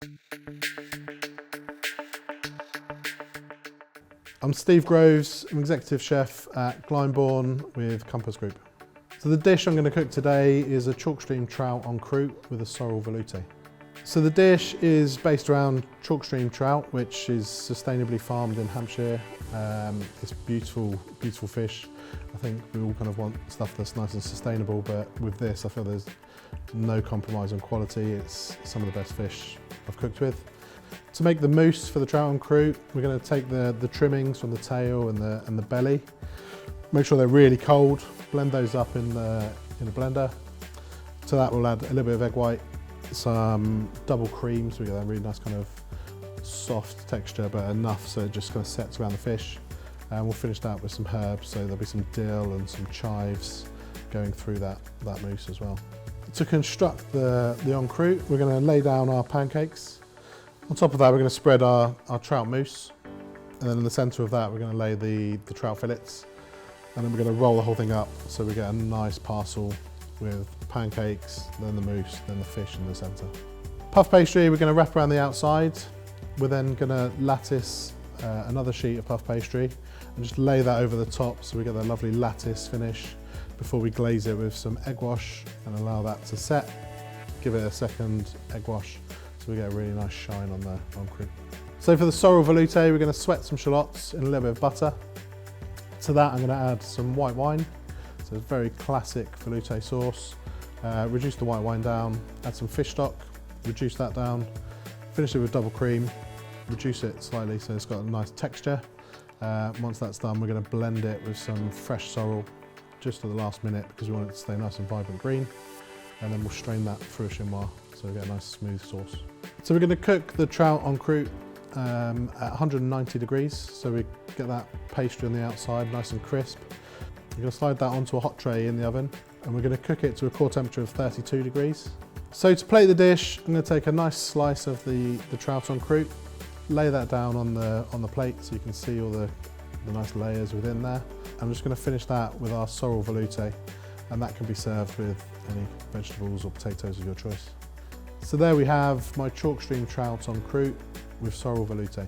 I'm Steve Groves, I'm Executive Chef at Glyndebourne with Compass Group. So the dish I'm going to cook today is a chalk stream trout en croute with a sorrel velouté. So the dish is based around chalk stream trout, which is sustainably farmed in Hampshire. It's beautiful, beautiful fish. I think we all kind of want stuff that's nice and sustainable, but with this I feel there's no compromise on quality. It's some of the best fish I've cooked with. To make the mousse for the trout en croute, we're going to take the trimmings from the tail and the belly. Make sure they're really cold. Blend those up in a blender. To that we'll add a little bit of egg white, some double cream, so we get that really nice kind of soft texture, but enough so it just kind of sets around the fish. And we'll finish that with some herbs, so there'll be some dill and some chives going through that mousse as well. To construct the en croute, we're going to lay down our pancakes. On top of that, we're going to spread our trout mousse, and then in the centre of that, we're going to lay the trout fillets, and then we're going to roll the whole thing up so we get a nice parcel with pancakes, then the mousse, then the fish in the centre. Puff pastry, we're going to wrap around the outside. We're then going to lattice another sheet of puff pastry and just lay that over the top so we get that lovely lattice finish before we glaze it with some egg wash and allow that to set. Give it a second egg wash, so we get a really nice shine on the en croute. So for the sorrel velouté, we're going to sweat some shallots in a little bit of butter. To that I'm going to add some white wine, so it's a very classic velouté sauce. Reduce the white wine down, add some fish stock, reduce that down, finish it with double cream, reduce it slightly so it's got a nice texture. Once that's done, we're going to blend it with some fresh sorrel just at the last minute because we want it to stay nice and vibrant green, and then we'll strain that through a chinois so we get a nice smooth sauce. So we're going to cook the trout en croute at 190 degrees, so we get that pastry on the outside nice and crisp. We're going to slide that onto a hot tray in the oven, and we're going to cook it to a core temperature of 32 degrees. So to plate the dish, I'm going to take a nice slice of the trout en croute, lay that down on the plate so you can see all the nice layers within there. I'm just going to finish that with our sorrel velouté, and that can be served with any vegetables or potatoes of your choice. So there we have my chalk stream trout en croute with sorrel velouté.